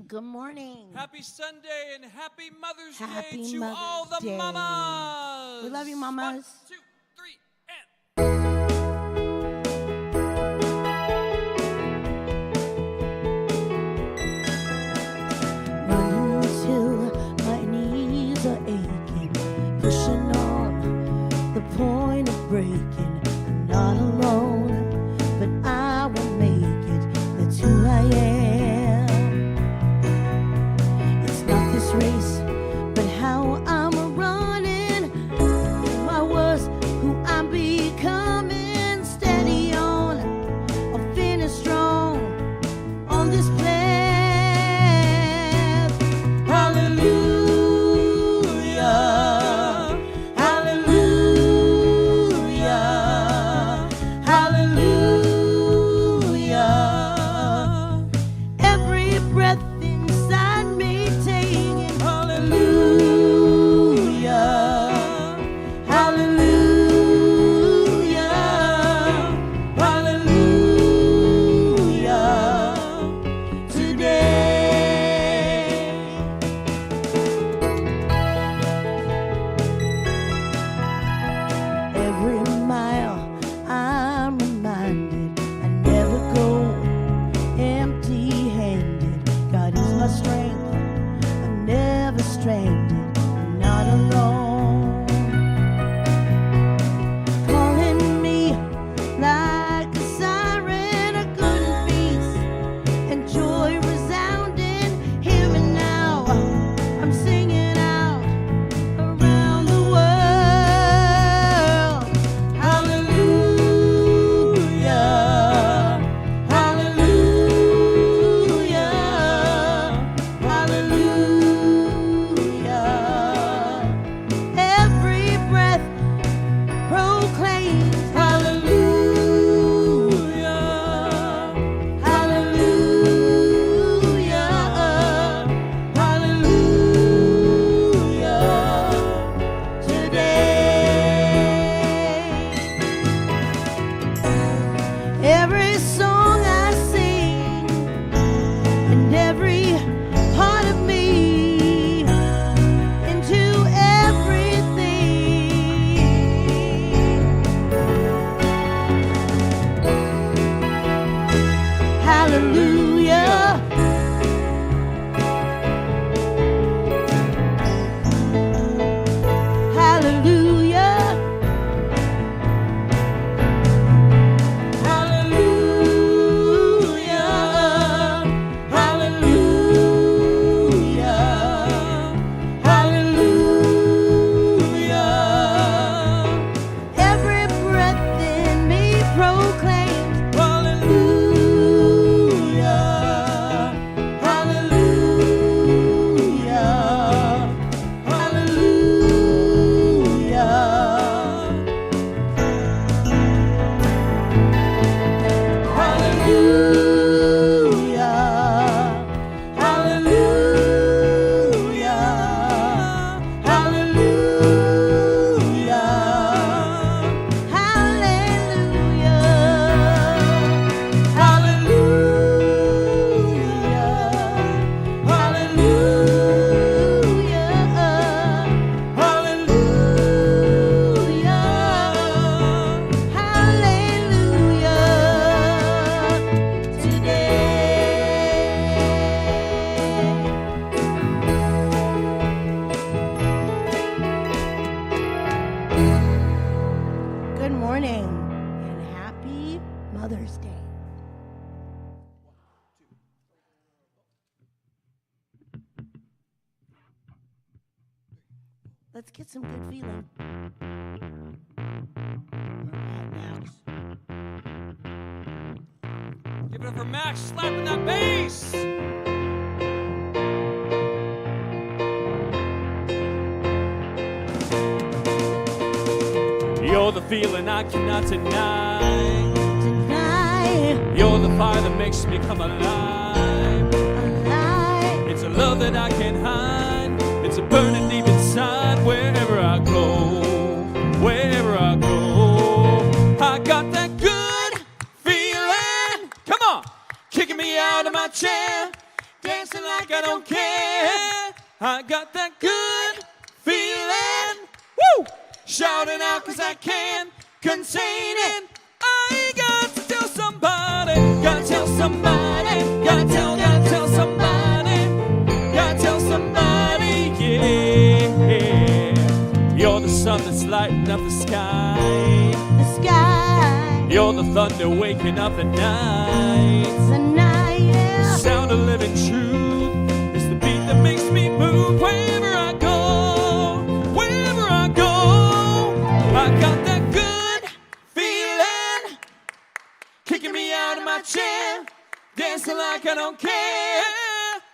Good morning. Happy Sunday and happy Mother's Happy Day to Mother's all the Day. mamas. We love you, mamas. 1, 2, 3, and... Running till my knees are aching, pushing on the point of breaking. I'm not alone, but I will make it. That's who I am. It's not this race, but how I'm running. Who I was, who I'm becoming. Steady on, I'll finish strong on this path. Let's get some good feeling. Give it up for Max slapping that bass. You're the feeling I cannot deny. You're the fire that makes me come alive. It's a love that I can't hide. It's a burning deep inside. Wherever I go, wherever I go, I got that good feeling. Come on, kicking me out of my chair, dancing like I don't care. I got that good feeling. Woo! Shouting out 'cause I can't contain it. I got to tell somebody, gotta tell somebody, gotta tell somebody, gotta tell somebody, yeah. You're the sun that's lighting up the sky. The sky. You're the thunder waking up the night. The night, yeah. Sound of living truth is the beat that makes me move. Wherever I go, wherever I go, I got that good feeling, kicking me out of my chair, dancing like I don't care.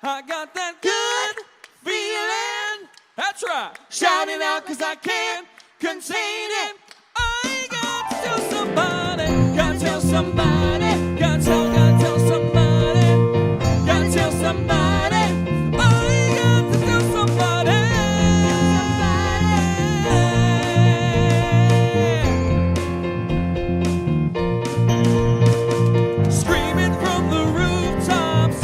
I got that good feeling. That's right. Shouting out 'cause I can't contain it. I got to tell somebody, gotta tell somebody, gotta tell somebody, gotta tell somebody. I got to tell somebody. Screaming from the rooftops,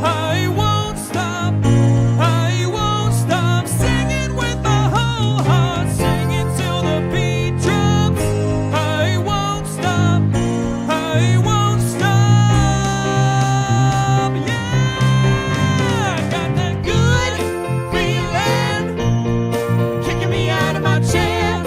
I won't stop, I won't stop. Singing with my whole heart, singing till the beat drops. I won't stop, I won't stop. Yeah, I got that good feeling, kicking me out of my chair,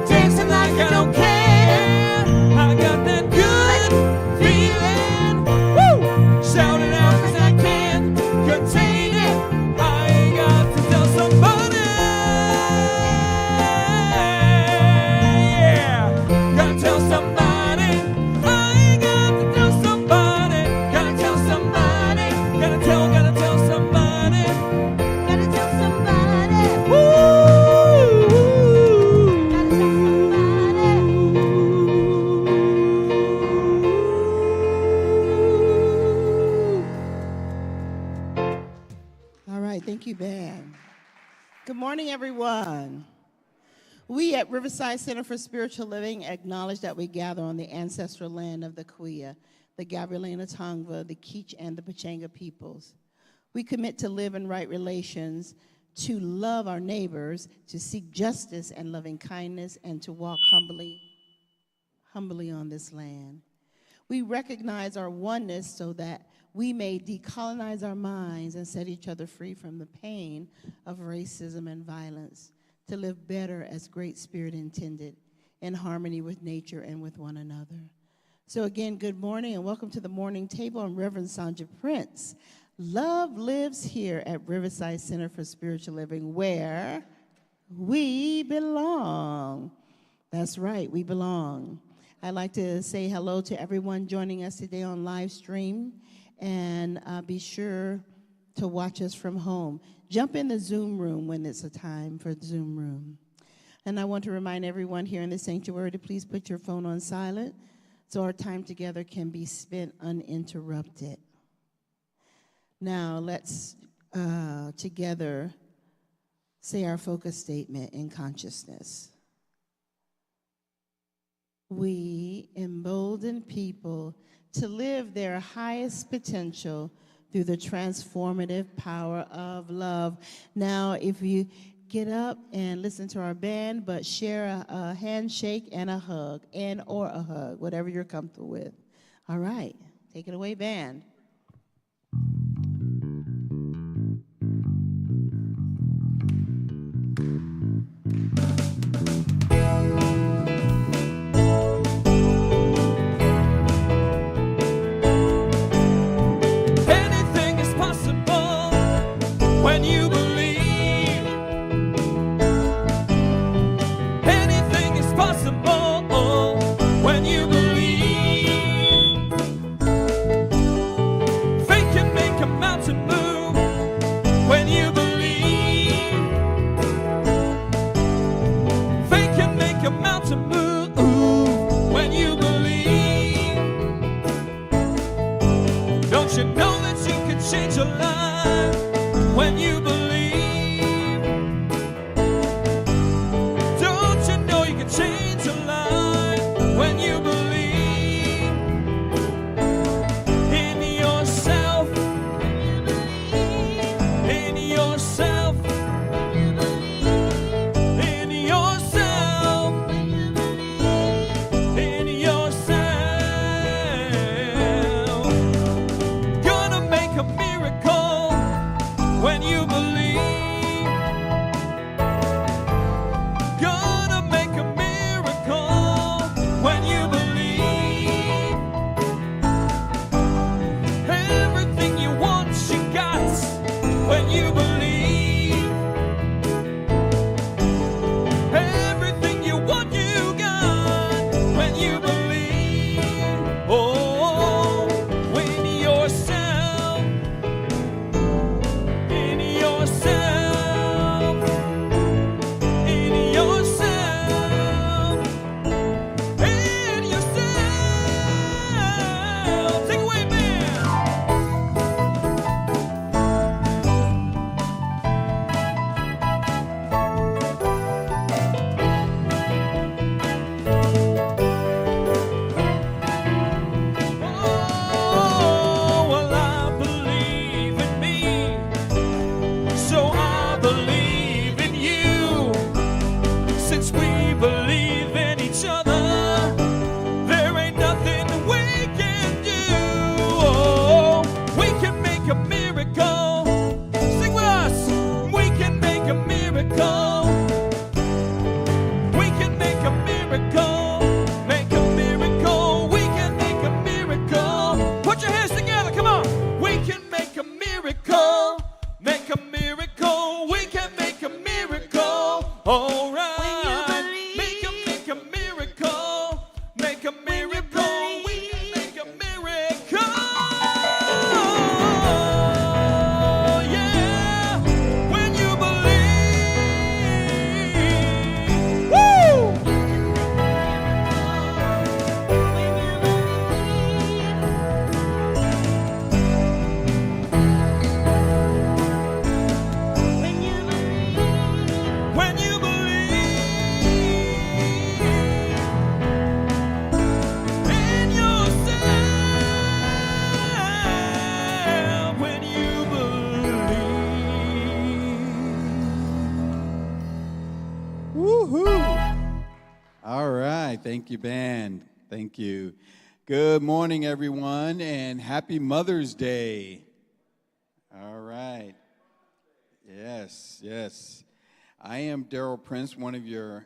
dancing like I don't care. I got that good feeling, woo! Shouting out 'cause I can't contain it. I got to tell somebody, yeah. Gotta tell somebody. I got to tell somebody. Gotta tell somebody. Gotta tell somebody. Gotta tell somebody. Woo! Gotta tell somebody. All right, thank you, band. Good morning, everyone. We at Riverside Center for Spiritual Living acknowledge that we gather on the ancestral land of the Kuya, the Gabrielina Tongva, the Keech, and the Pachanga peoples. We commit to live in right relations, to love our neighbors, to seek justice and loving kindness, and to walk humbly on this land. We recognize our oneness so that we may decolonize our minds and set each other free from the pain of racism and violence, to live better as Great Spirit intended, in harmony with nature and with one another. So again, good morning and welcome to the morning table. I'm Reverend Sonja Prince. Love lives here at Riverside Center for Spiritual Living, where we belong. That's right, we belong. I'd like to say hello to everyone joining us today on live stream, and be sure to watch us from home. Jump in the Zoom room when it's a time for the Zoom room. And I want to remind everyone here in the sanctuary to please put your phone on silent so our time together can be spent uninterrupted. Now let's together say our focus statement in consciousness. We embolden people to live their highest potential through the transformative power of love. Now, if you get up and listen to our band, but share a handshake and a hug, or a hug, whatever you're comfortable with. All right, take it away, band. Anything is possible when you believe. Anything is possible when you believe. Faith can make a mountain move when you believe. Faith can make a mountain move when you believe. Don't you know that you can change your life when you believe? Don't you know you can change your life when you believe in yourself? Thank you, band. Thank you. Good morning, everyone, and happy Mother's Day. All right. Yes, yes. I am Darrell Prince, one of your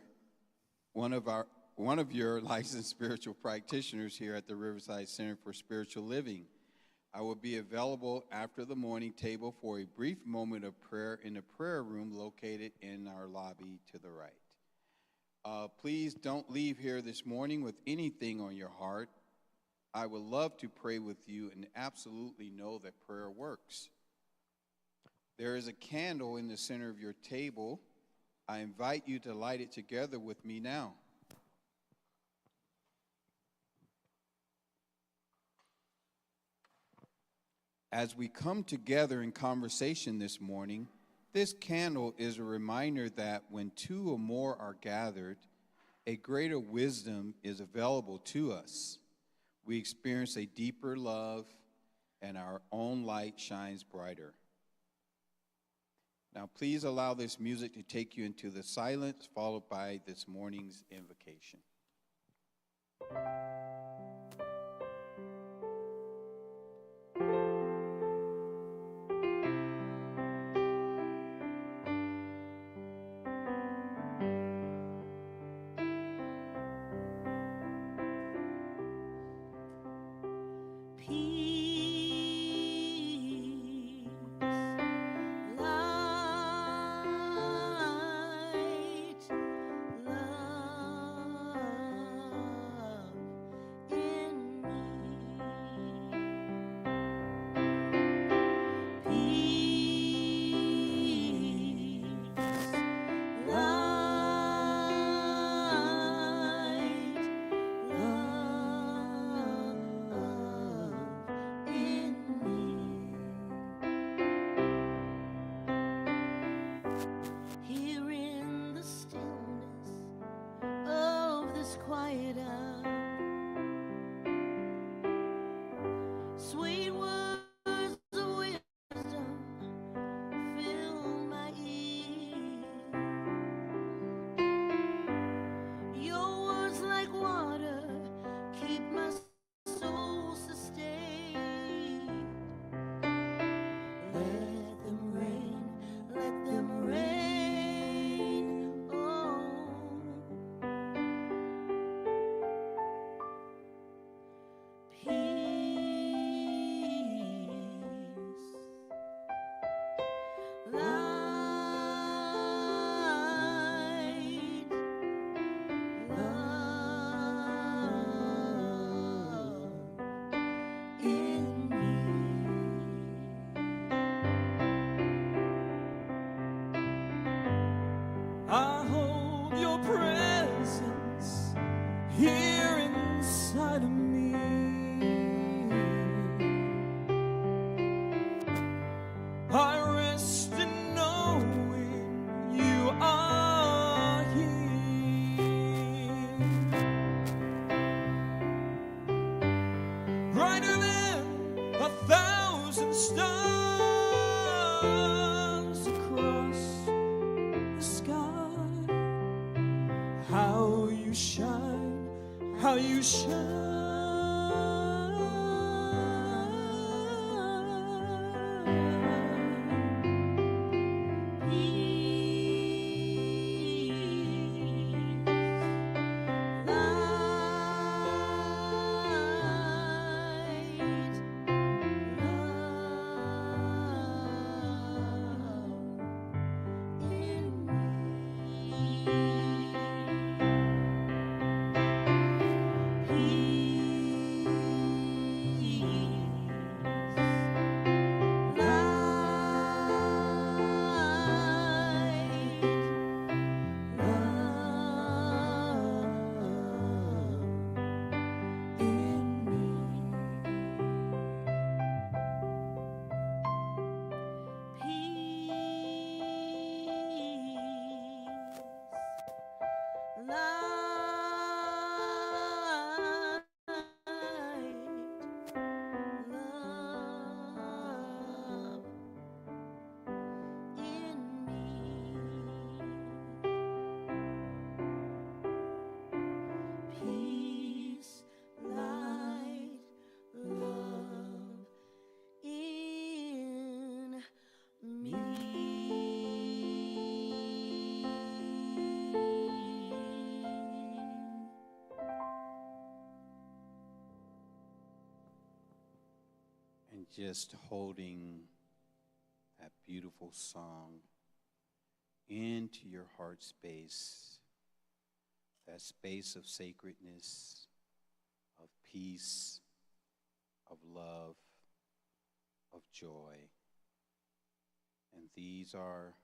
licensed spiritual practitioners here at the Riverside Center for Spiritual Living. I will be available after the morning table for a brief moment of prayer in the prayer room located in our lobby to the right. Please don't leave here this morning with anything on your heart. I would love to pray with you and absolutely know that prayer works. There is a candle in the center of your table. I invite you to light it together with me now. As we come together in conversation this morning, this candle is a reminder that when two or more are gathered, a greater wisdom is available to us. We experience a deeper love, and our own light shines brighter. Now, please allow this music to take you into the silence, followed by this morning's invocation. I hold your presence here inside of me. I rest in knowing you are here. Brighter than 1,000 stars across the sky. How you shine, how you shine. Peace. and just holding that beautiful song into your heart space, that space of sacredness, of peace, of love, of joy. And these are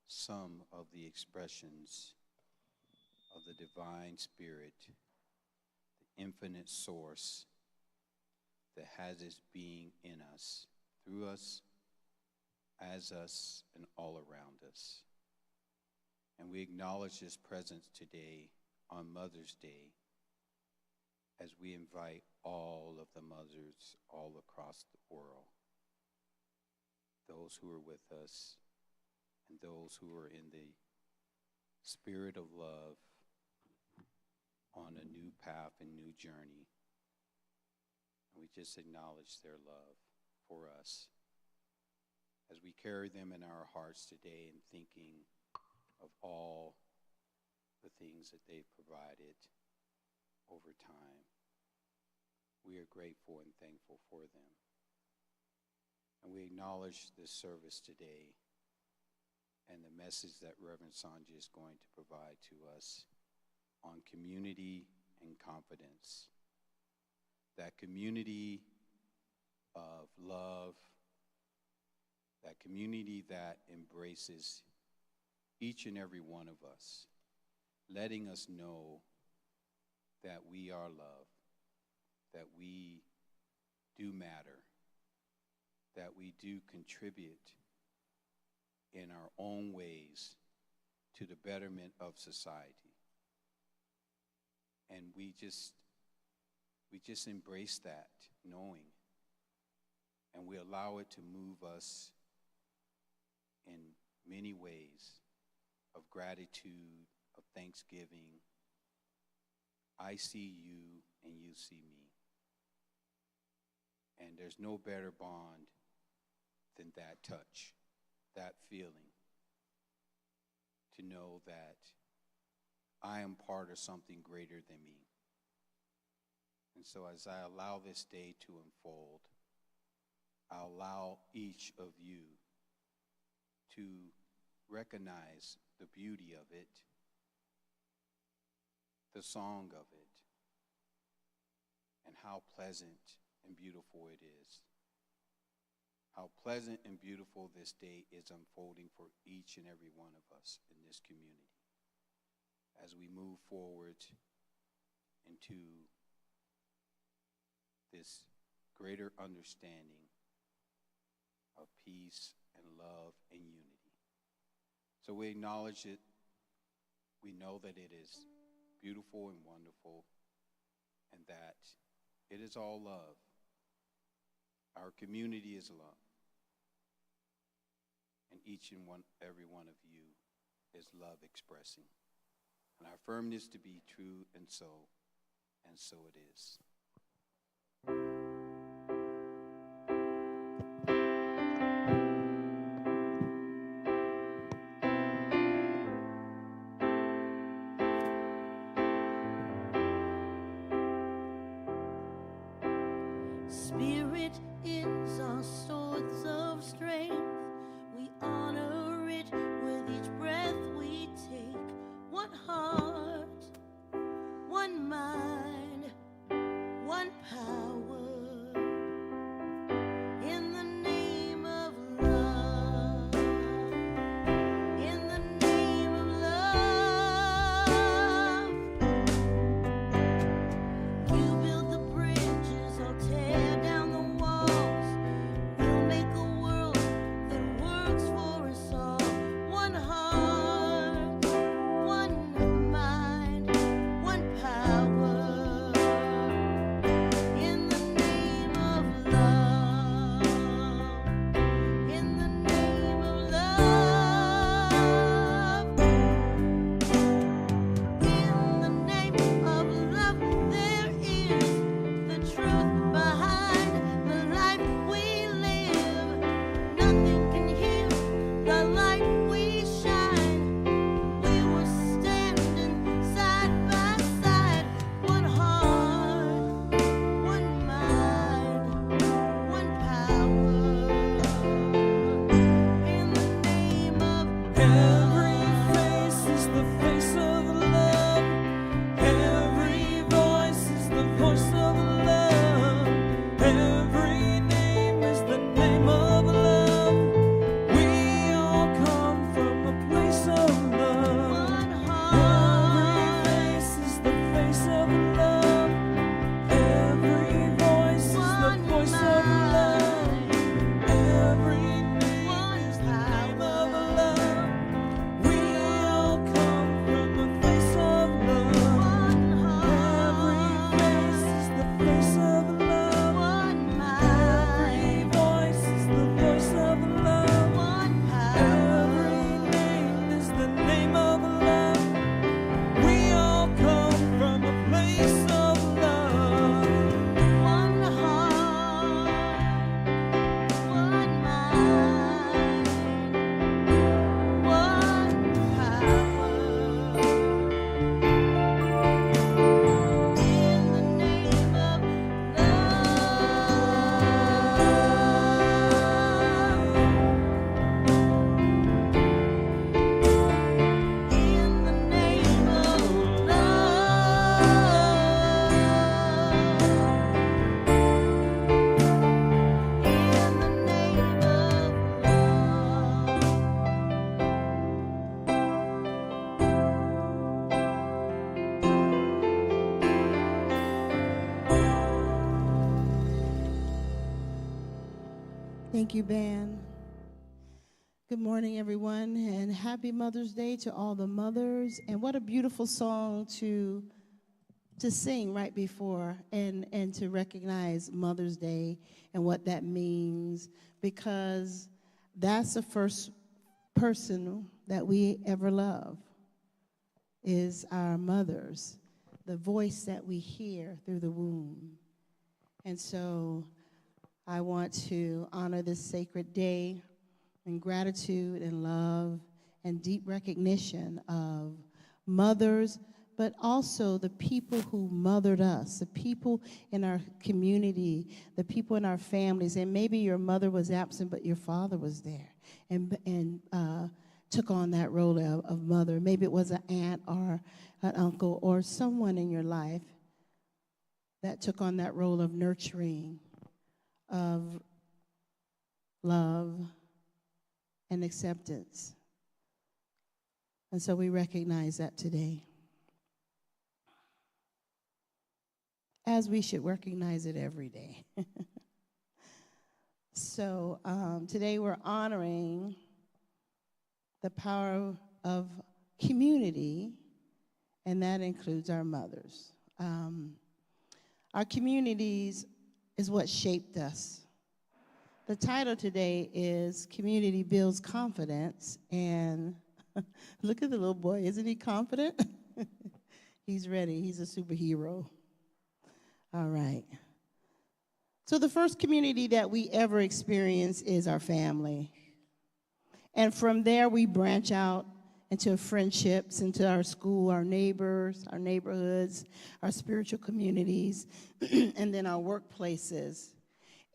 some of the expressions of the divine spirit, the infinite source that has its being in us, through us, as us, and all around us. And we acknowledge this presence today on Mother's Day as we invite all of the mothers all across the world, those who are with us and those who are in the spirit of love on a new path and new journey. And we just acknowledge their love for us as we carry them in our hearts today and thinking of all the things that they've provided over time. We are grateful and thankful for them. And we acknowledge this service today and the message that Reverend Sonja is going to provide to us on community and confidence. That community of love, that community that embraces each and every one of us, letting us know that we are loved, that we do matter, that we do contribute in our own ways to the betterment of society. And we just embrace that knowing, and we allow it to move us in many ways of gratitude, of thanksgiving. I see you and you see me. And there's no better bond than that touch, that feeling, to know that I am part of something greater than me. And so as I allow this day to unfold, I allow each of you to recognize the beauty of it, the song of it, and how pleasant and beautiful it is. How pleasant and beautiful this day is unfolding for each and every one of us in this community as we move forward into this greater understanding of peace and love and unity. So we acknowledge it. We know that it is beautiful and wonderful, and that it is all love. Our community is love. And each and every one of you is love expressing. And I affirm this to be true, and so it is. Spirit is our source of strength. We honor it with each breath we take. One heart, one mind, one power. In the name of love. In the name of love. You build the bridges, I'll tear down the walls. Thank you, Ben. Good morning, everyone, and happy Mother's Day to all the mothers. And what a beautiful song to sing right before and to recognize Mother's Day and what that means, because that's the first person that we ever love is our mothers, the voice that we hear through the womb. And so I want to honor this sacred day in gratitude and love and deep recognition of mothers, but also the people who mothered us, the people in our community, the people in our families. And maybe your mother was absent, but your father was there and took on that role of mother. Maybe it was an aunt or an uncle or someone in your life that took on that role of nurturing, of love, and acceptance. And so we recognize that today, as we should recognize it every day. So today we're honoring the power of community, and that includes our mothers. Our communities is what shaped us. The title today is Community Builds Confidence, and look at the little boy. Isn't he confident? He's ready. He's a superhero. All right. So the first community that we ever experience is our family. And from there, we branch out into friendships, into our school, our neighbors, our neighborhoods, our spiritual communities, and then our workplaces.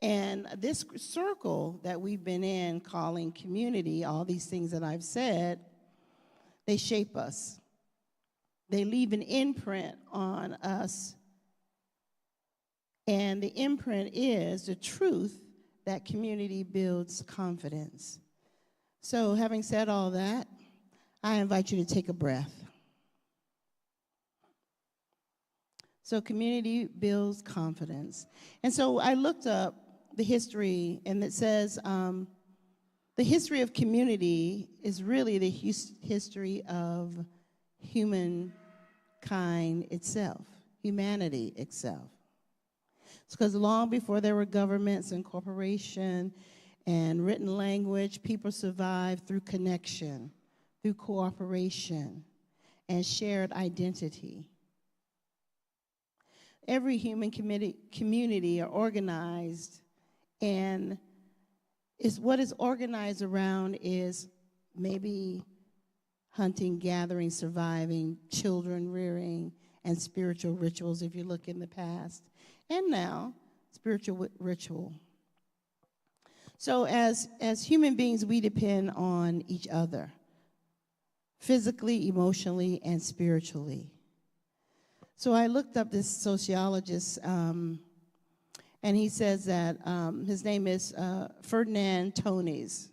And this circle that we've been in, calling community, all these things that I've said, they shape us. They leave an imprint on us. And the imprint is the truth that community builds confidence. So having said all that, I invite you to take a breath. So community builds confidence. And so I looked up the history, and it says the history of community is really the history of humankind itself, humanity itself. It's because long before there were governments and corporation and written language, people survived through connection, through cooperation, and shared identity. Every human community are organized, and what is organized around is maybe hunting, gathering, surviving, children rearing, and spiritual rituals, if you look in the past. And now, spiritual ritual. So as human beings, we depend on each other, physically, emotionally, and spiritually. So I looked up this sociologist, and he says that his name is Ferdinand Tönnies,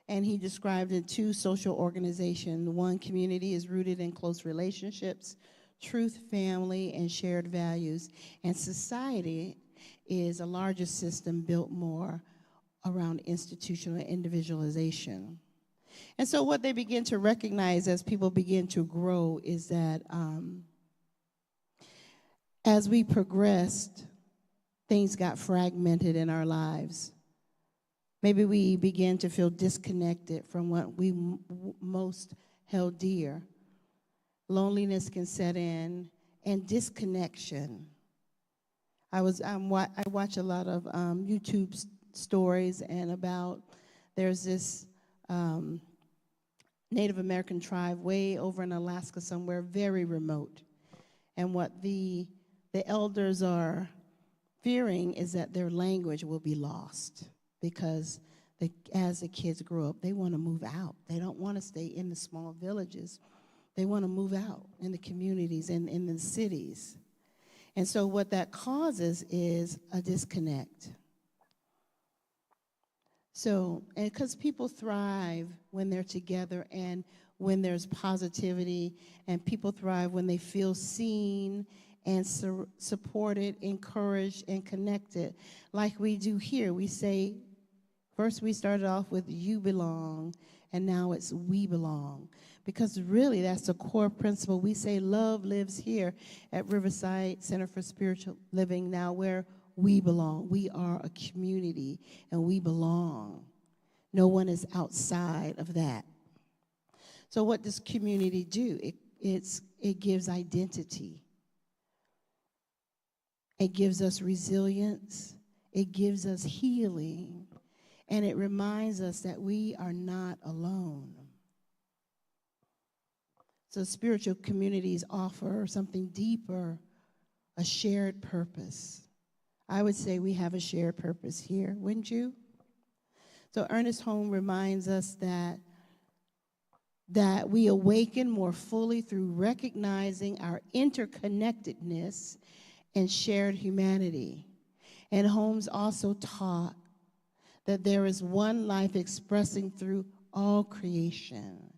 and he described in two social organizations. One, community is rooted in close relationships, truth, family, and shared values. And society is a larger system built more around institutional individualization. And so what they begin to recognize as people begin to grow is that as we progressed, things got fragmented in our lives. Maybe we began to feel disconnected from what we most held dear. Loneliness can set in, and disconnection. I watch a lot of YouTube stories, and there's this Native American tribe way over in Alaska somewhere, very remote. And what the elders are fearing is that their language will be lost, because as the kids grow up, they want to move out. They don't want to stay in the small villages. They want to move out in the communities and in the cities. And so what that causes is a disconnect. So, and because people thrive when they're together and when there's positivity, and people thrive when they feel seen and supported, encouraged, and connected. Like we do here, we say First, we started off with you belong, and now it's we belong. Because really, that's the core principle. We say love lives here at Riverside Center for Spiritual Living, now where we belong. We are a community, and we belong. No one is outside of that. So what does community do? It gives identity. It gives us resilience. It gives us healing. And it reminds us that we are not alone. So spiritual communities offer something deeper, a shared purpose. I would say we have a shared purpose here, wouldn't you? So Ernest Holmes reminds us that we awaken more fully through recognizing our interconnectedness and shared humanity. And Holmes also taught that there is one life expressing through all creation,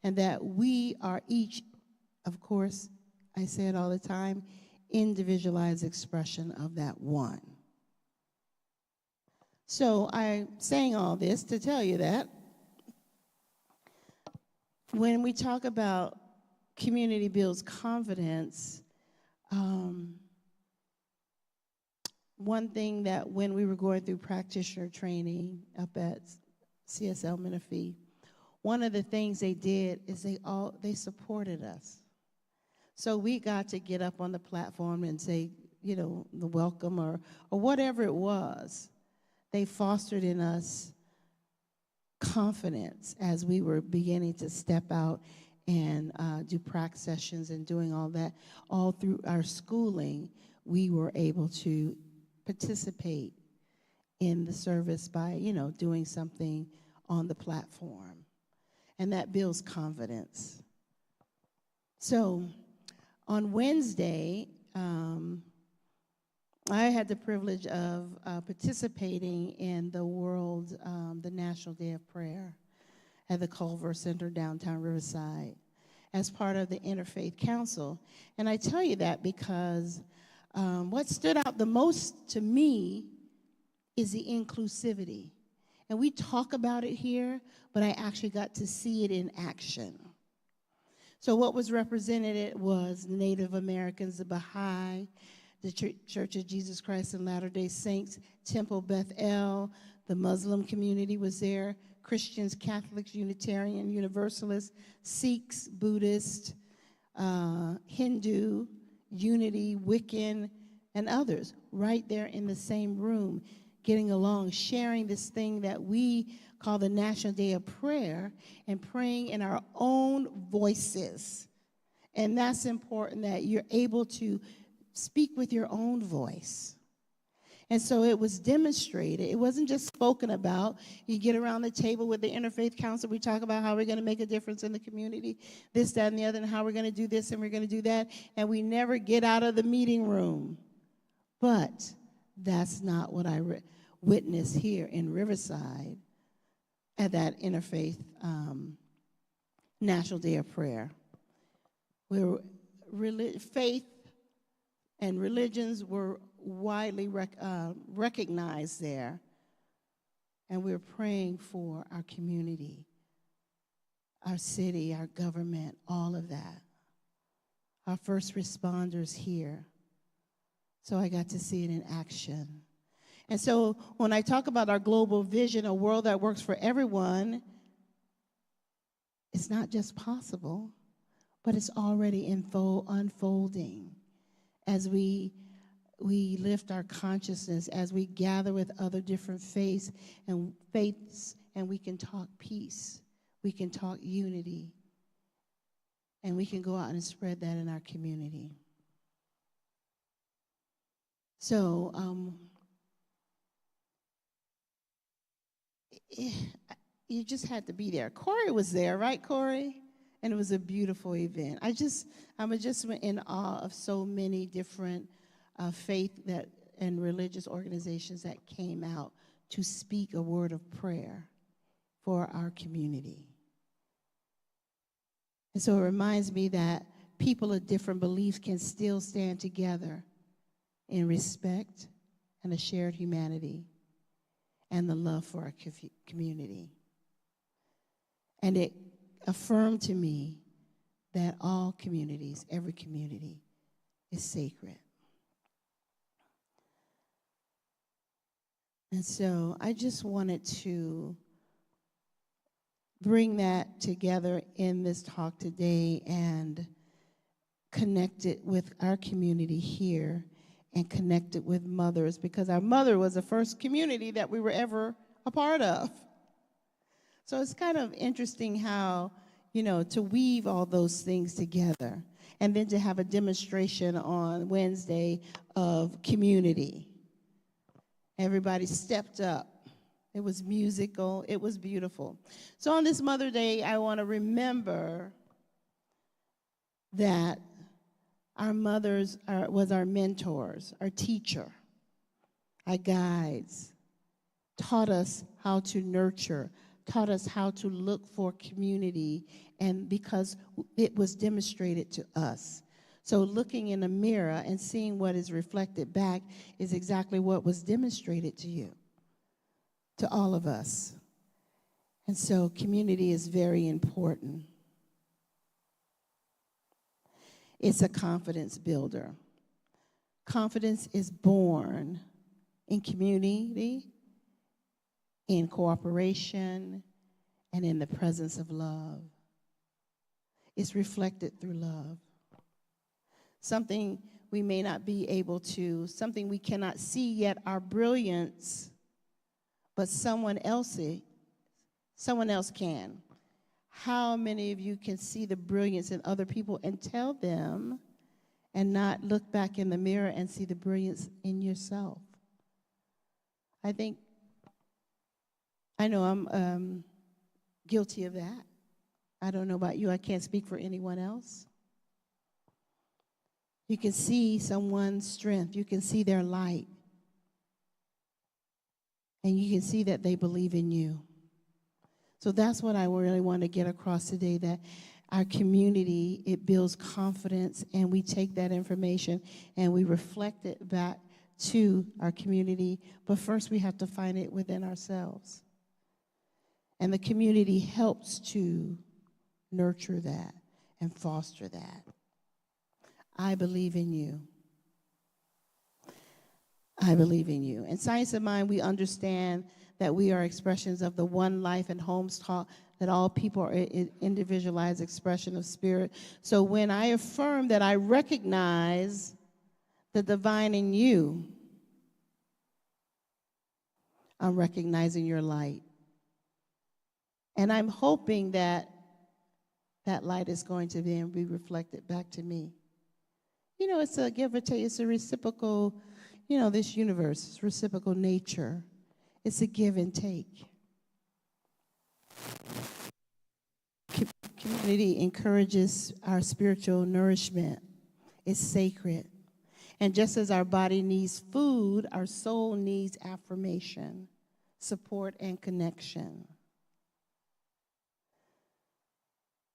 and that we are each, of course, I say it all the time, individualized expression of that one. So I'm saying all this to tell you that when we talk about community builds confidence, one thing that when we were going through practitioner training up at CSL Menifee, one of the things they did is they supported us. So we got to get up on the platform and say, you know, the welcome or whatever it was. They fostered in us confidence as we were beginning to step out and do practice sessions and doing all that. All through our schooling, we were able to participate in the service by, you know, doing something on the platform. And that builds confidence. So on Wednesday, I had the privilege of participating in the National Day of Prayer at the Culver Center, downtown Riverside, as part of the Interfaith Council. And I tell you that because what stood out the most to me is the inclusivity. And we talk about it here, but I actually got to see it in action. So what was represented was Native Americans, the Baha'i, the Church of Jesus Christ and Latter-day Saints, Temple Beth El, the Muslim community was there, Christians, Catholics, Unitarian, Universalists, Sikhs, Buddhists, Hindu, Unity, Wiccan, and others, right there in the same room, getting along, sharing this thing that we call the National Day of Prayer, and praying in our own voices. And that's important, that you're able to speak with your own voice. And so it was demonstrated. It wasn't just spoken about. You get around the table with the Interfaith Council, we talk about how we're going to make a difference in the community, this, that, and the other, and how we're going to do this and we're going to do that, and we never get out of the meeting room. But that's not what I witnessed here in Riverside at that Interfaith National Day of Prayer, where faith and religions were widely recognized there, and we're praying for our community, our city, our government, all of that. Our first responders here. So I got to see it in action. And so when I talk about our global vision, a world that works for everyone, it's not just possible, but it's already unfolding as we lift our consciousness, as we gather with other different faiths, and we can talk peace, we can talk unity, and we can go out and spread that in our community. So you just had to be there. Corey was there, right, Corey? And it was a beautiful event. I'm just in awe of so many different faith and religious organizations that came out to speak a word of prayer for our community. And so it reminds me that people of different beliefs can still stand together in respect and a shared humanity. and the love for our community. And it affirmed to me that all communities, every community, is sacred. And so I just wanted to bring that together in this talk today and connect it with our community here and connect it with mothers, because our mother was the first community that we were ever a part of. So it's kind of interesting how, to weave all those things together and then to have a demonstration on Wednesday of community. Everybody stepped up. It was musical. It was beautiful. So on this Mother Day, I want to remember that our mothers was our mentors, our teacher, our guides, taught us how to nurture, taught us how to look for community, and because it was demonstrated to us. So looking in a mirror and seeing what is reflected back is exactly what was demonstrated to you, to all of us. And so community is very important. It's a confidence builder. Confidence is born in community, in cooperation, and in the presence of love. It's reflected through love. Something we may not be able to, something we cannot see yet, our brilliance, but someone else can. How many of you can see the brilliance in other people and tell them and not look back in the mirror and see the brilliance in yourself? I know I'm guilty of that. I don't know about you. I can't speak for anyone else. You can see someone's strength. You can see their light. And you can see that they believe in you. So that's what I really want to get across today, that our community, it builds confidence, and we take that information and we reflect it back to our community. But first we have to find it within ourselves. And the community helps to nurture that and foster that. I believe in you. I believe in you. In Science of Mind, we understand that we are expressions of the one life, and Holmes taught that all people are an individualized expression of spirit. So when I affirm that I recognize the divine in you, I'm recognizing your light. And I'm hoping that that light is going to then be reflected back to me. It's a give or take. It's a reciprocal, this universe, it's reciprocal nature. It's a give and take. Community encourages our spiritual nourishment. It's sacred. And just as our body needs food, our soul needs affirmation, support, and connection.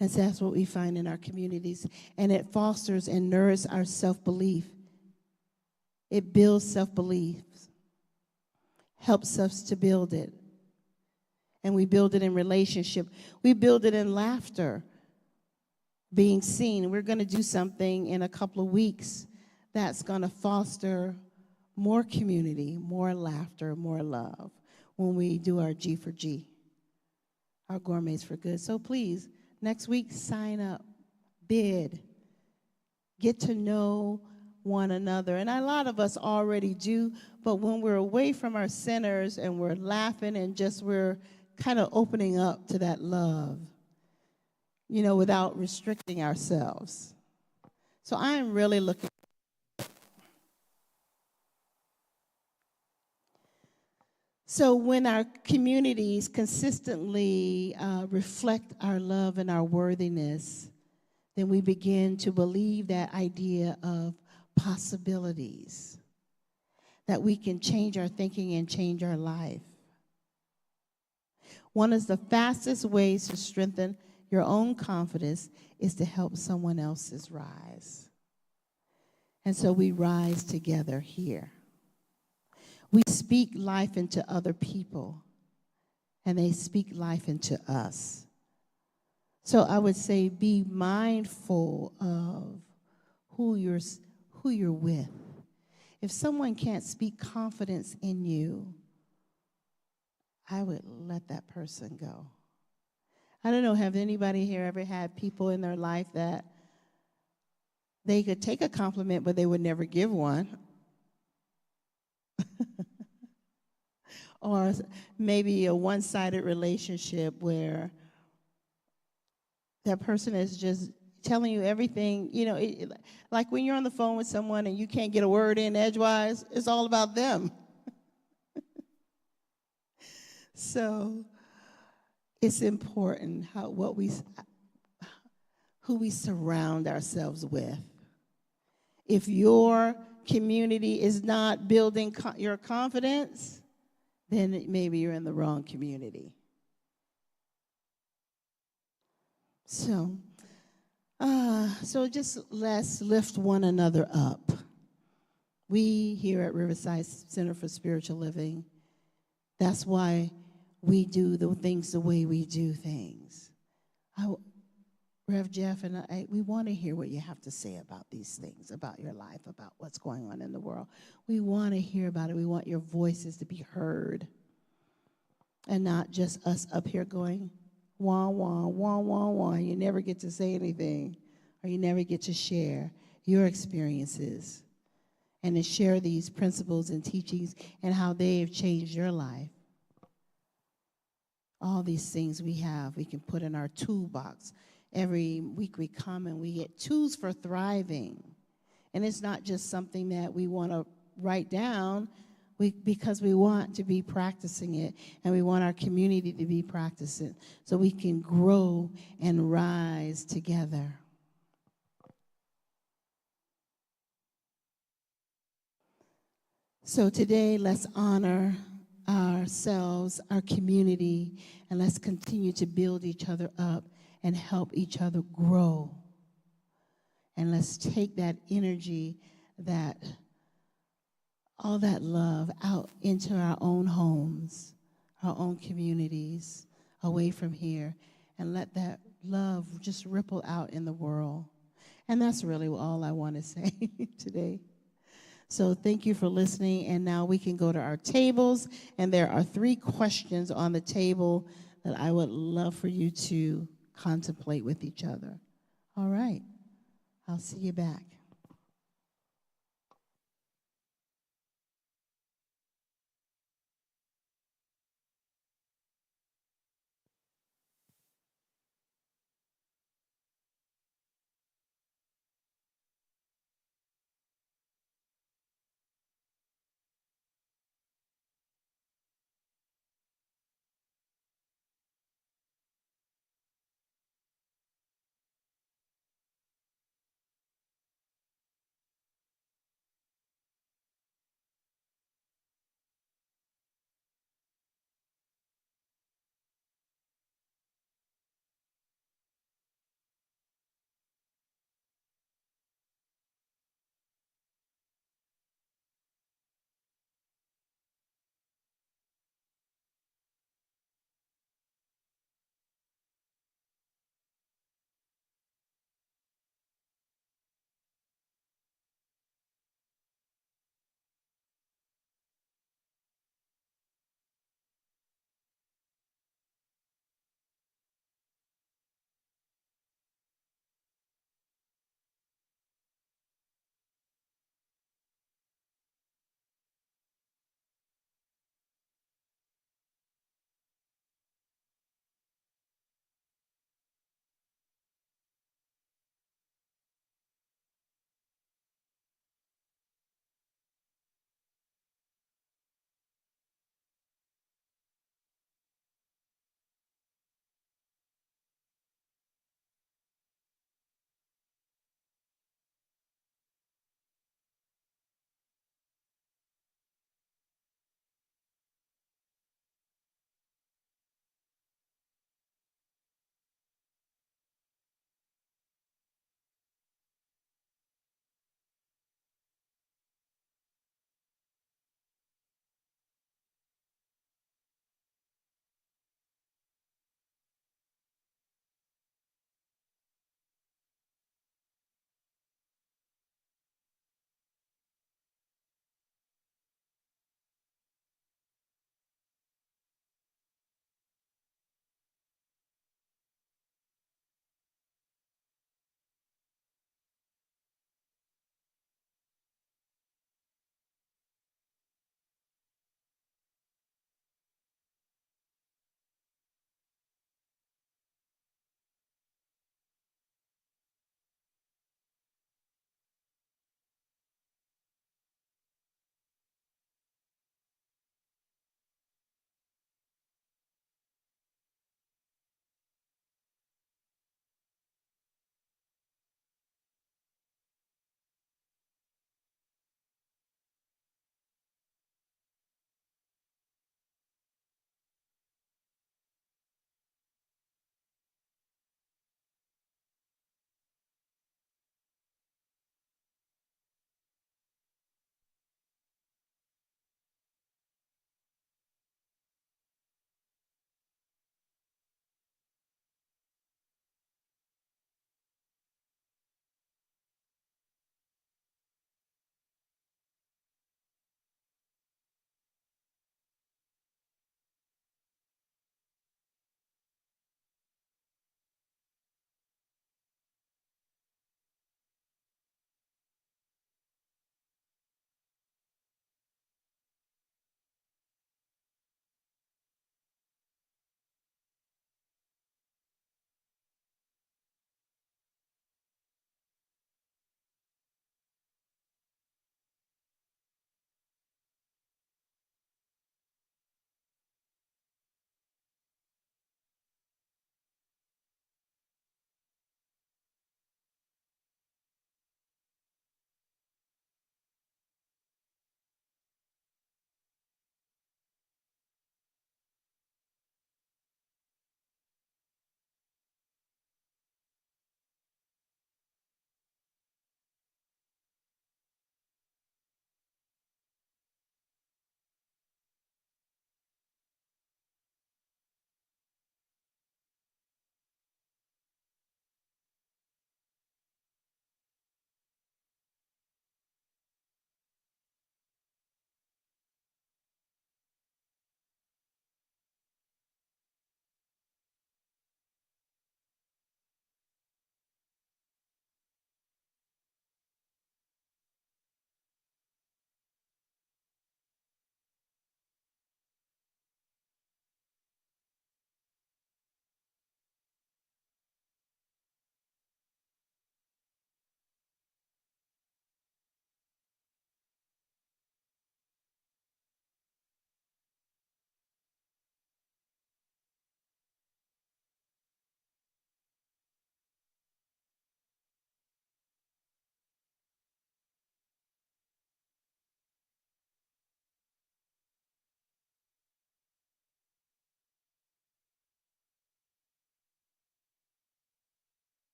And so that's what we find in our communities. And it fosters and nourishes our self-belief. It builds self-belief, helps us to build it. And we build it in relationship. We build it in laughter, being seen. We're going to do something in a couple of weeks that's going to foster more community, more laughter, more love when we do our G for G, our Gourmets for Good. So please, next week, sign up, bid, get to know one another. And a lot of us already do, but when we're away from our centers and we're laughing and just we're kind of opening up to that love, without restricting ourselves. So I'm really looking. So when our communities consistently reflect our love and our worthiness, then we begin to believe that idea of possibilities, that we can change our thinking and change our life. One of the fastest ways to strengthen your own confidence is to help someone else's rise. And so we rise together here. We speak life into other people, and they speak life into us. So I would say be mindful of who you're with. If someone can't speak confidence in you, I would let that person go. I don't know, have anybody here ever had people in their life that they could take a compliment, but they would never give one? Or maybe a one-sided relationship where that person is just telling you everything, like when you're on the phone with someone and you can't get a word in edgewise, it's all about them. So it's important who we surround ourselves with. If your community is not building your confidence, then maybe you're in the wrong community. So just let's lift one another up. We here at Riverside Center for Spiritual Living, that's why we do the things the way we do things. Rev Jeff and we want to hear what you have to say about these things, about your life, about what's going on in the world. We want to hear about it. We want your voices to be heard, and not just us up here going, wah, wah, wah, wah, wah. You never get to say anything, or you never get to share your experiences and to share these principles and teachings and how they have changed your life. All these things we can put in our toolbox. Every week we come and we get tools for thriving. And it's not just something that we want to write down, because we want to be practicing it, and we want our community to be practicing, so we can grow and rise together. So today, let's honor ourselves, our community, and let's continue to build each other up and help each other grow. And let's take that energy, all that love out into our own homes, our own communities, away from here, and let that love just ripple out in the world. And that's really all I want to say today. So thank you for listening, and now we can go to our tables, and there are 3 questions on the table that I would love for you to contemplate with each other. All right, I'll see you back.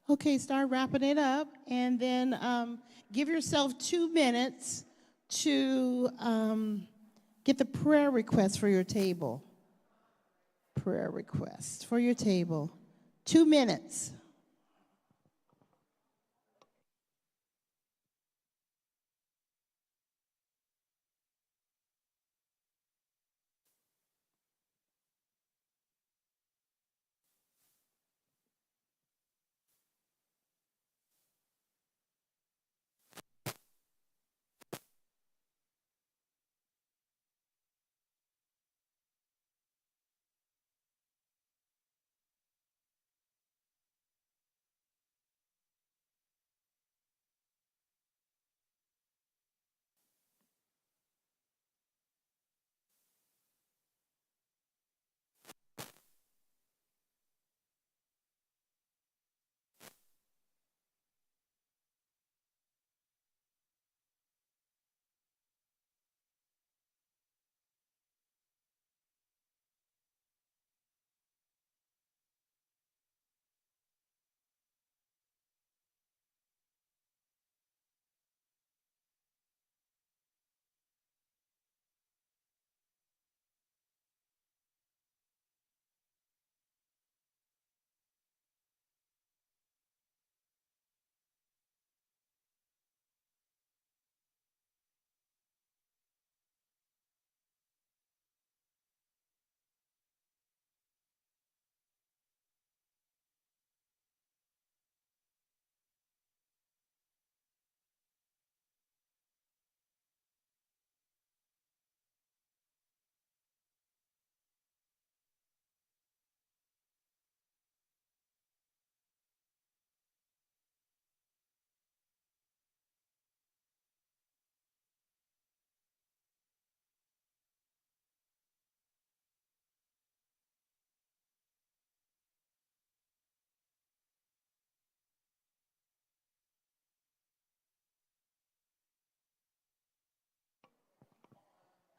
Okay, start wrapping it up, and then give yourself 2 minutes to get the prayer request for your table. Prayer request for your table. 2 minutes.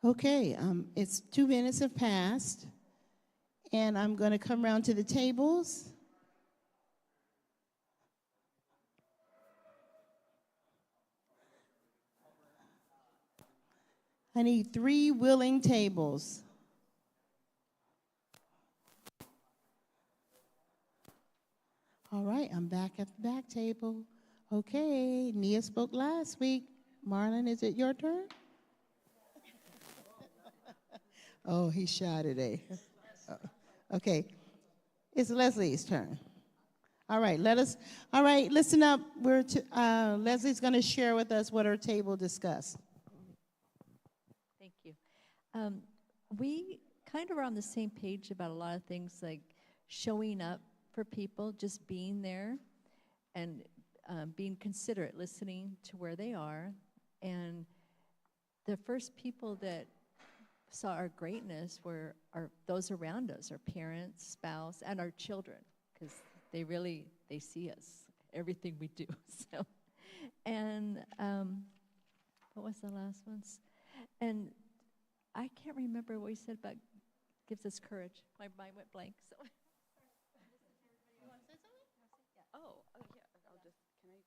Okay, it's 2 minutes have passed, and I'm going to come around to the tables. I need 3 willing tables. All right, I'm back at the back table. Okay, Nia spoke last week. Marlon, is it your turn? Oh, he's shy today. Okay, it's Leslie's turn. All right, listen up. Leslie's going to share with us what her table discussed. Thank you. We kind of are on the same page about a lot of things like showing up for people, just being there and being considerate, listening to where they are. And the first people that saw our greatness were those around us, our parents, spouse, and our children, because they see us, everything we do. So, and what was the last one? And I can't remember what you said about gives us courage. My mind went blank. So. Oh, yeah. I'll just. Can I?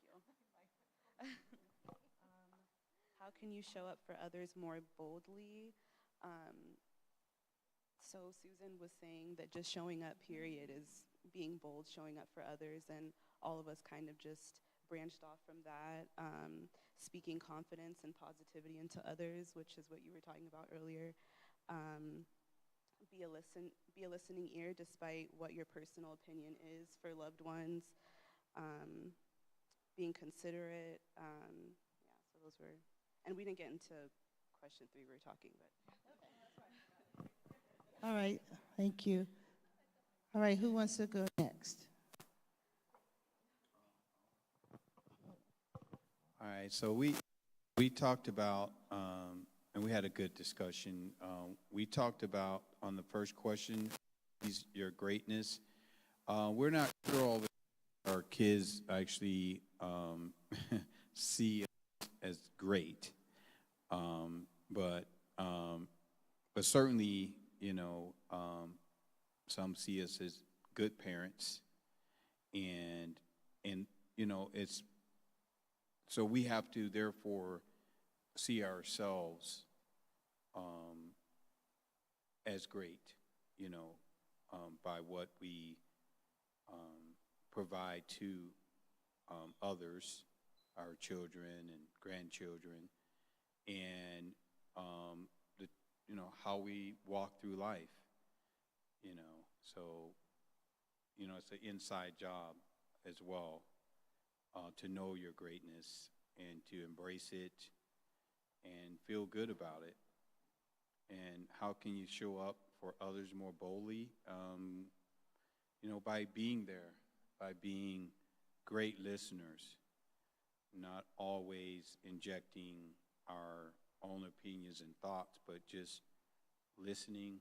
Thank you. How can you show up for others more boldly? So Susan was saying that just showing up, period, is being bold, showing up for others, and all of us kind of just branched off from that, speaking confidence and positivity into others, which is what you were talking about earlier. Be a listening ear despite what your personal opinion is for loved ones. Being considerate. So those were, and we didn't get into question 3 we were talking, but. All right, thank you. All right, who wants to go next? All right, so we talked about, and we had a good discussion. We talked about on the first question, your greatness. We're not sure all our kids actually see us as great, but certainly, some see us as good parents, and it's so we have to therefore see ourselves as great, by what we provide to others, our children and grandchildren, and how we walk through life. So it's an inside job as well, to know your greatness and to embrace it and feel good about it. And how can you show up for others more boldly? By being there, by being great listeners, not always injecting our own opinions and thoughts, but just listening,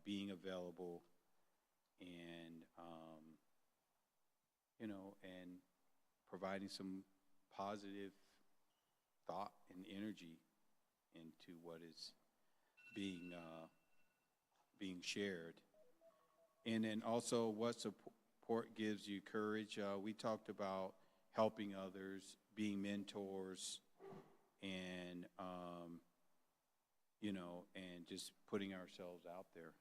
being available, and and providing some positive thought and energy into what is being shared. And then also, what support gives you courage? We talked about helping others, being mentors, and and just putting ourselves out there.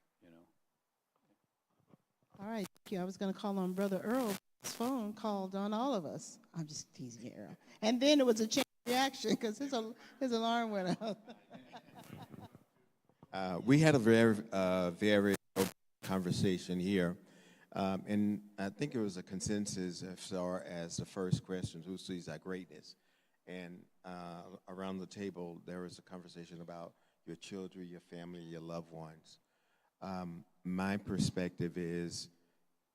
All right, thank you. I was going to call on Brother Earl. His phone called on all of us. I'm just teasing you, Earl. And then it was a chain reaction because his alarm went off. We had a very open conversation here, and I think it was a consensus as far as the first question, who sees our greatness? And around the table, there was a conversation about your children, your family, your loved ones. My perspective is,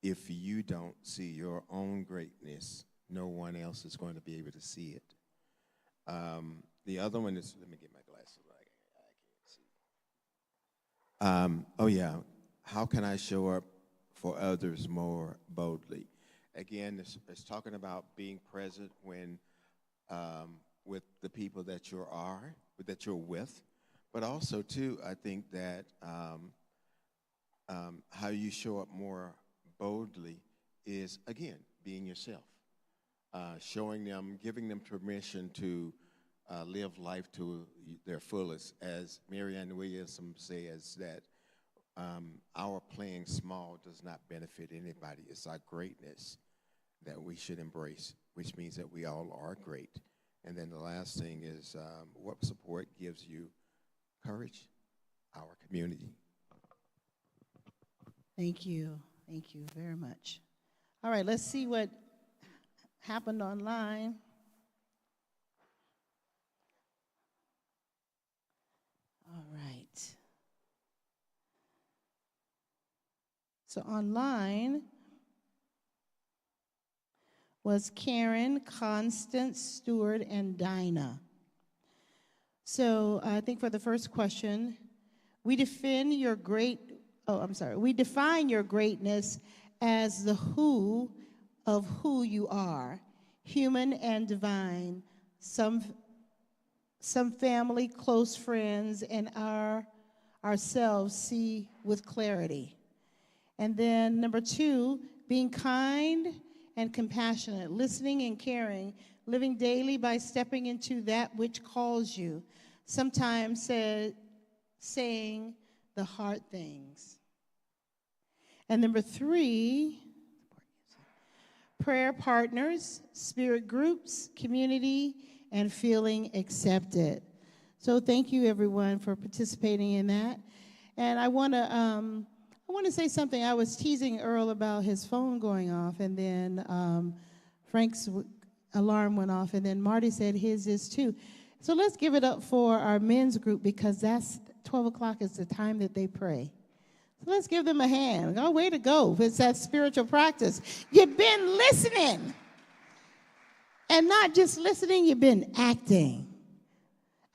if you don't see your own greatness, no one else is going to be able to see it. The other one is, let me get my glasses. I can't see. How can I show up for others more boldly? Again, it's talking about being present when with the people that you're with, but also too, I think that how you show up more boldly is, again, being yourself, showing them, giving them permission to live life to their fullest. As Marianne Williamson says, that our playing small does not benefit anybody. It's our greatness that we should embrace, which means that we all are great. And then the last thing is, what support gives you courage? Our community. Thank you. Thank you very much. All right, let's see what happened online. All right. So online was Karen, Constance, Stewart, and Dinah. So I think for the first question, we define your greatness as the who of who you are, human and divine, some family, close friends, and ourselves see with clarity. And then number 2, being kind and compassionate, listening and caring, living daily by stepping into that which calls you, sometimes saying the hard things. And number 3, prayer partners, spirit groups, community, and feeling accepted. So thank you, everyone, for participating in that. And I want to say something. I was teasing Earl about his phone going off, and then Frank's alarm went off, and then Marty said his is too. So let's give it up for our men's group, because that's 12 o'clock is the time that they pray. So let's give them a hand. Oh, way to go. It's that spiritual practice. You've been listening. And not just listening, you've been acting.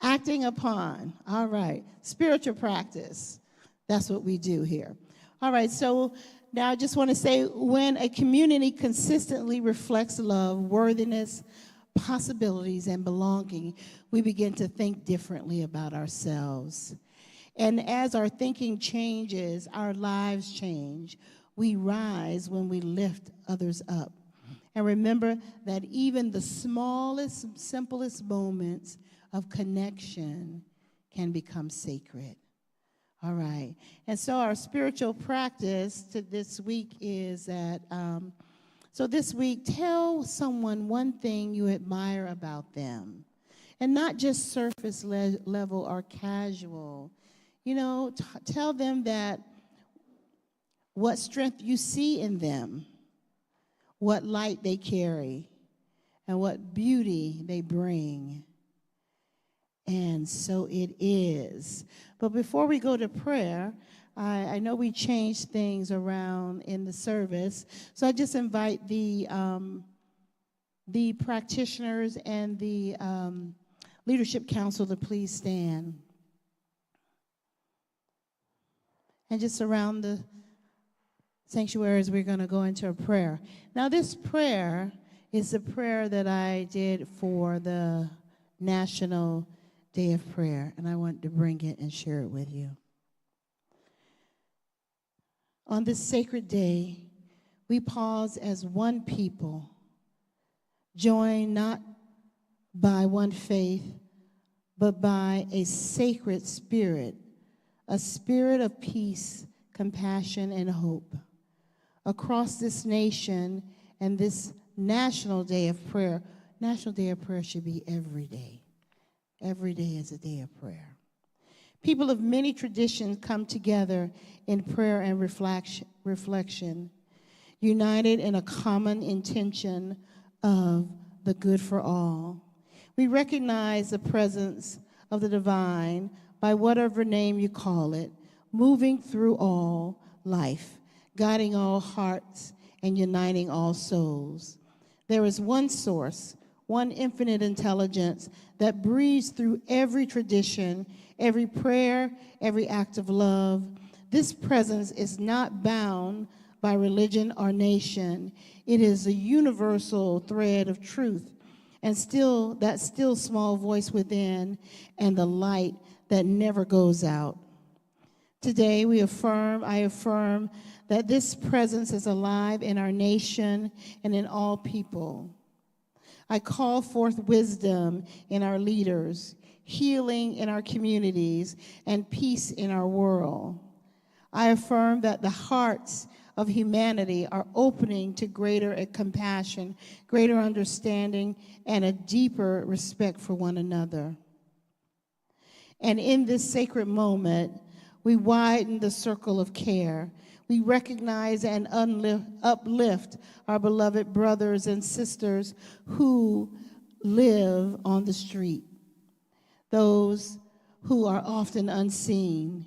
Acting upon. All right. Spiritual practice. That's what we do here. All right. So now I just want to say, when a community consistently reflects love, worthiness, possibilities, and belonging, we begin to think differently about ourselves. And as our thinking changes, our lives change. We rise when we lift others up. And remember that even the smallest, simplest moments of connection can become sacred. All right. And so our spiritual practice to this week is that, so this week, tell someone one thing you admire about them. And not just surface level or casual. You know, tell them that what strength you see in them, what light they carry, and what beauty they bring. And so it is. But before we go to prayer, I know we changed things around in the service, so I just invite the practitioners and the Leadership Council to please stand. And just around the sanctuaries, we're going to go into a prayer. Now, this prayer is a prayer that I did for the National Day of Prayer, and I want to bring it and share it with you. On this sacred day, we pause as one people, joined not by one faith, but by a sacred spirit, a spirit of peace, compassion, and hope. Across this nation and this National Day of Prayer, National Day of Prayer should be every day. Every day is a day of prayer. People of many traditions come together in prayer and reflection, united in a common intention of the good for all. We recognize the presence of the divine by whatever name you call it, moving through all life, guiding all hearts, and uniting all souls. There is one source, one infinite intelligence that breathes through every tradition, every prayer, every act of love. This presence is not bound by religion or nation. It is a universal thread of truth, and still that still small voice within, and the light that never goes out. Today I affirm that this presence is alive in our nation and in all people. I call forth wisdom in our leaders, healing in our communities, and peace in our world. I affirm that the hearts of humanity are opening to greater compassion, greater understanding, and a deeper respect for one another. And in this sacred moment, we widen the circle of care. We recognize and uplift our beloved brothers and sisters who live on the street, those who are often unseen,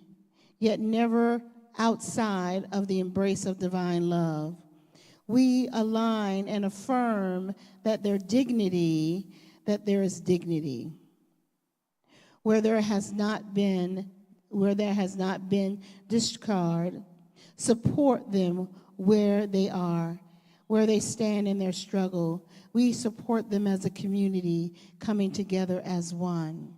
yet never outside of the embrace of divine love. We align and affirm that there is dignity. Where there has not been discard, support them where they are, where they stand in their struggle. We support them as a community coming together as one.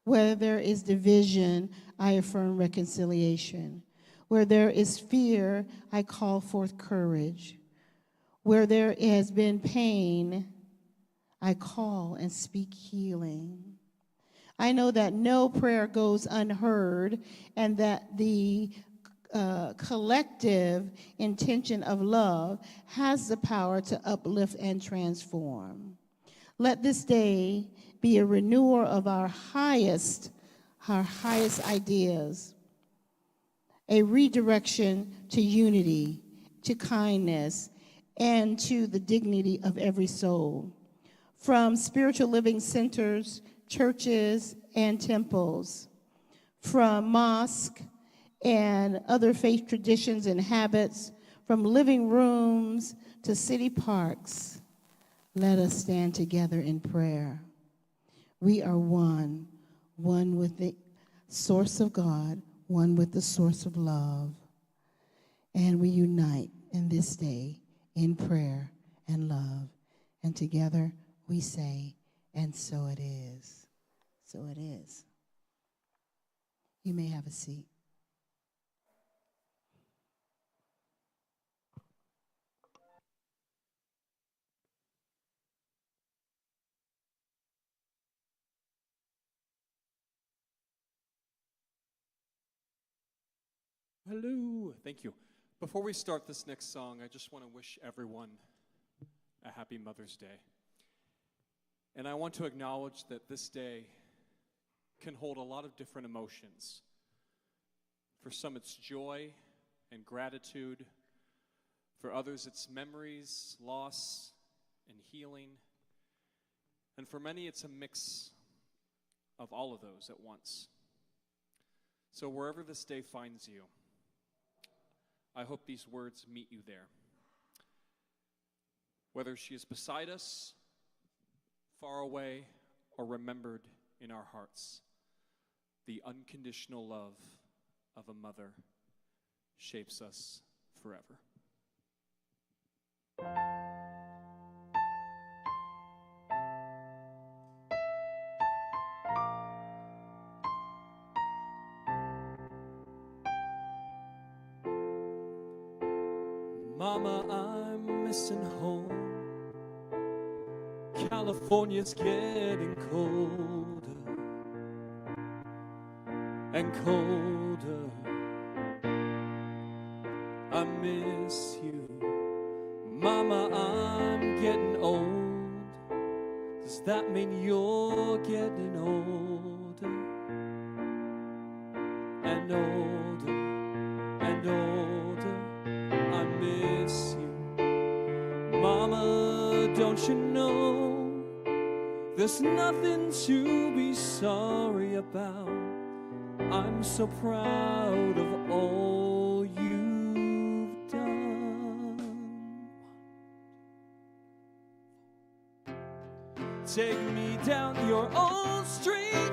Where there is division, I affirm reconciliation. Where there is fear, I call forth courage. Where there has been pain, I call and speak healing. I know that no prayer goes unheard, and that the collective intention of love has the power to uplift and transform. Let this day be a renewer of our highest ideas, a redirection to unity, to kindness, and to the dignity of every soul. From spiritual living centers, churches, and temples, from mosque and other faith traditions and habits, from living rooms to city parks, let us stand together in prayer. We are one with the source of God, one with the source of love, and we unite in this day in prayer and love, and together we say, and so it is. So it is. You may have a seat. Hello. Thank you. Before we start this next song, I just want to wish everyone a happy Mother's Day. And I want to acknowledge that this day can hold a lot of different emotions. For some, it's joy and gratitude. For others, it's memories, loss, and healing. And for many, it's a mix of all of those at once. So wherever this day finds you, I hope these words meet you there. Whether she is beside us, far away, or remembered in our hearts, the unconditional love of a mother shapes us forever. Mama, I'm missing home. California's getting colder and colder. I miss you. Mama, I'm getting old. Does that mean you're getting older and older and older? I miss you. Mama, don't you know there's nothing to be sorry about? I'm so proud of all you've done. Take me down your old street.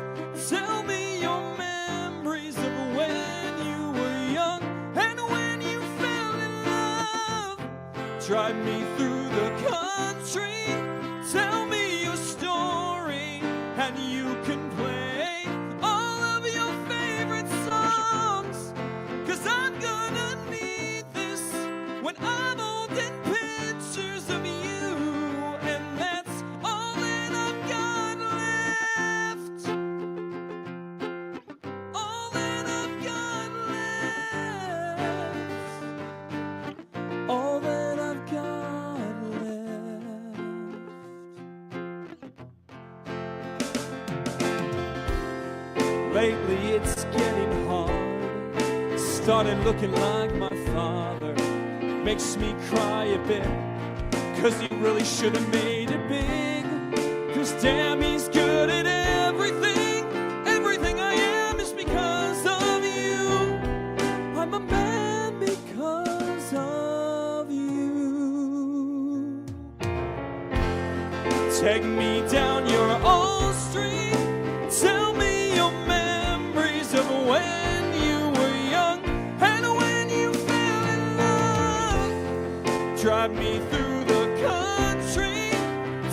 Tell me your memories of when you were young and when you fell in love. Drive me through the country. Tell me your story, and you can play all of your favorite songs. 'Cause I'm gonna need this when I'm holding pictures of you, and that's all that I've got left. All that I've got left. All that I've got left. Lately it's getting hard. Started looking like my father. Makes me cry a bit, 'cause he really should have made it big. 'Cause damn, he's good at everything. Everything I am is because of you. I'm a man because of you. Take me down your old street. Tell me your memories of when you were young and when you fell in love. Drive me through the country.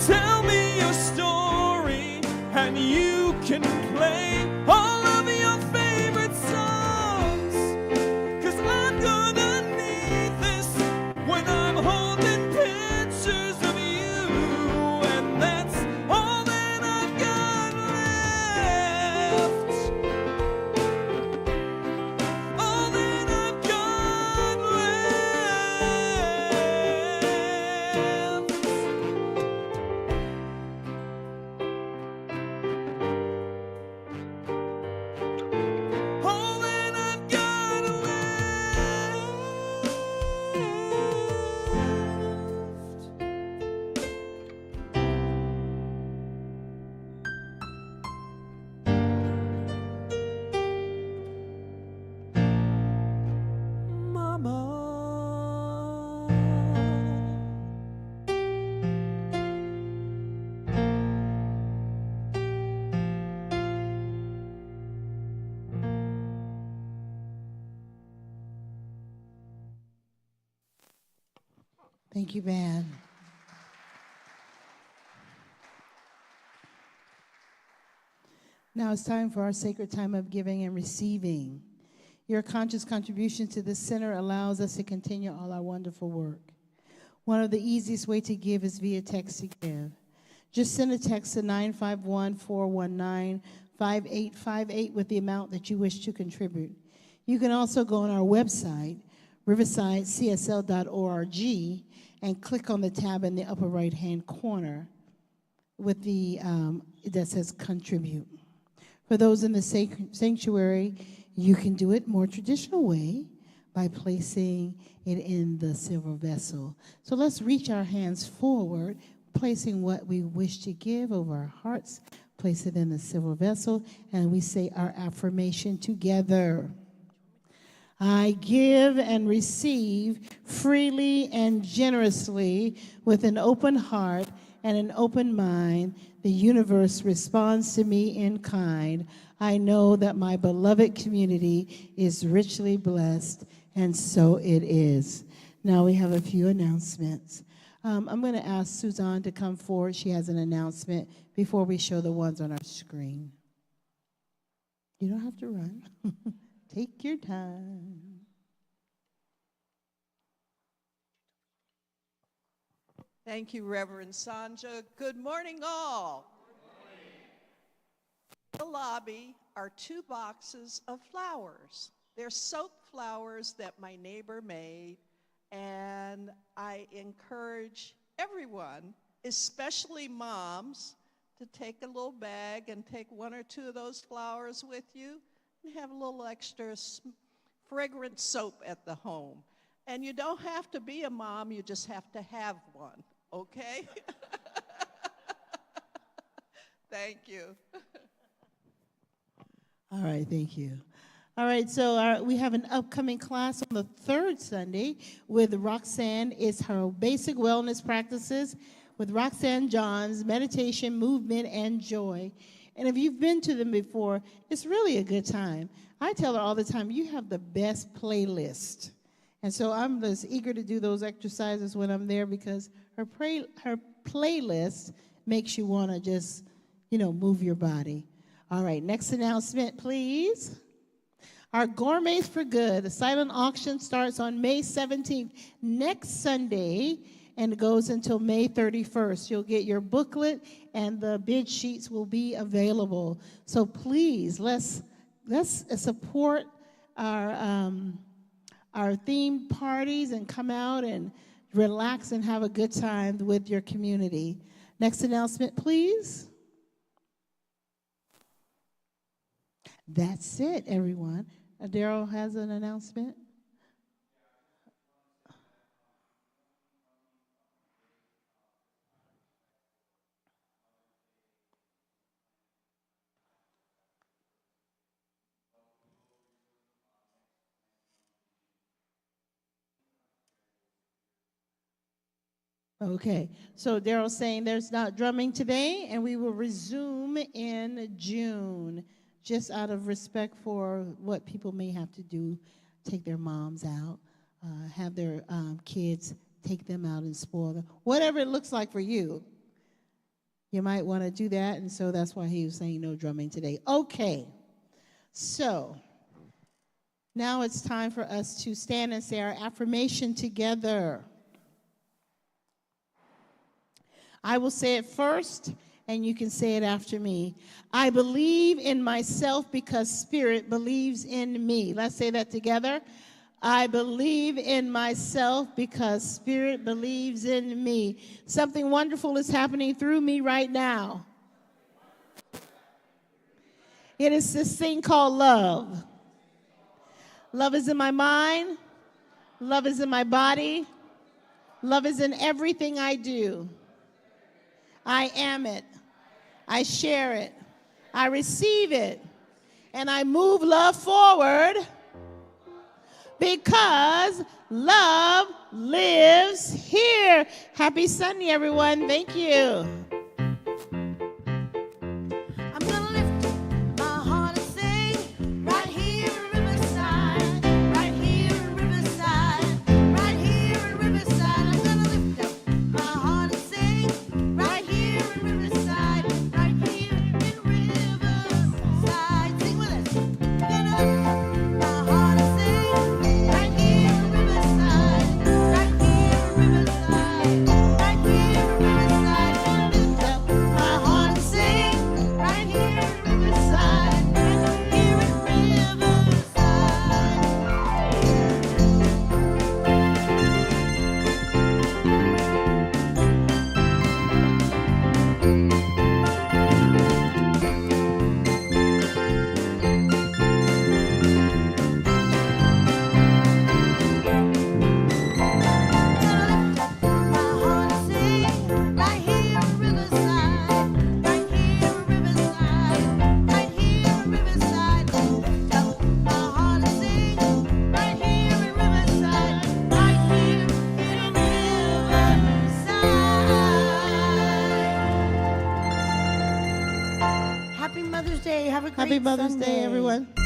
Tell me your story, and you can play all of your favorite songs. 'Cause I'm gonna need this when I'm holding pictures of you, and that's all that I've got left. All that I've got left. All that I've got left. Thank you, band. Now it's time for our sacred time of giving and receiving. Your conscious contribution to the center allows us to continue all our wonderful work. One of the easiest way to give is via text to give. Just send a text to 951-419-5858 with the amount that you wish to contribute. You can also go on our website, riversidecsl.org, and click on the tab in the upper right-hand corner with the that says Contribute. For those in the sanctuary, you can do it more traditional way by placing it in the silver vessel. So let's reach our hands forward, placing what we wish to give over our hearts, place it in the silver vessel, and we say our affirmation together. I give and receive freely and generously with an open heart and an open mind. The universe responds to me in kind. I know that my beloved community is richly blessed, and so it is. Now we have a few announcements. I'm going to ask Suzanne to come forward. She has an announcement before we show the ones on our screen. You don't have to run. Take your time. Thank you, Reverend Sonja. Good morning, all. In the lobby are 2 boxes of flowers. They're soap flowers that my neighbor made, and I encourage everyone, especially moms, to take a little bag and take 1 or 2 of those flowers with you and have a little extra fragrant soap at the home. And you don't have to be a mom, you just have to have one, okay? Thank you. All right, thank you. All right, so we have an upcoming class on the 3rd Sunday with Roxanne. It's her basic wellness practices with Roxanne Johns, meditation, movement, and joy. And if you've been to them before, it's really a good time. I tell her all the time, you have the best playlist. And so I'm just eager to do those exercises when I'm there because her playlist makes you want to just, move your body. All right, next announcement, please. Our Gourmets for Good, the silent auction starts on May 17th, next Sunday, and goes until May 31st. You'll get your booklet, and the bid sheets will be available. So please, let's support our themed parties and come out and relax and have a good time with your community. Next announcement, please. That's it, everyone. Daryl has an announcement. Okay, so Daryl's saying there's not drumming today, and we will resume in June, just out of respect for what people may have to do, take their moms out, have their kids take them out and spoil them. Whatever it looks like for you, you might want to do that, and so that's why he was saying no drumming today. Okay, so now it's time for us to stand and say our affirmation together. I will say it first, and you can say it after me. I believe in myself because Spirit believes in me. Let's say that together. I believe in myself because Spirit believes in me. Something wonderful is happening through me right now. It is this thing called love. Love is in my mind. Love is in my body. Love is in everything I do. I am it. I share it. I receive it. And I move love forward because love lives here. Happy Sunday, everyone. Thank you. I'm gonna lift my heart and sing right here in Riverside, right here in Riverside, right here in Riverside. I'm gonna lift up my heart and sing right here in Riverside, right here in Riverside. Sing with us. I'm gonna lift up my heart and sing right here in Riverside, right here in Riverside, right here in Riverside. Happy Mother's Day, Sunday. everyone.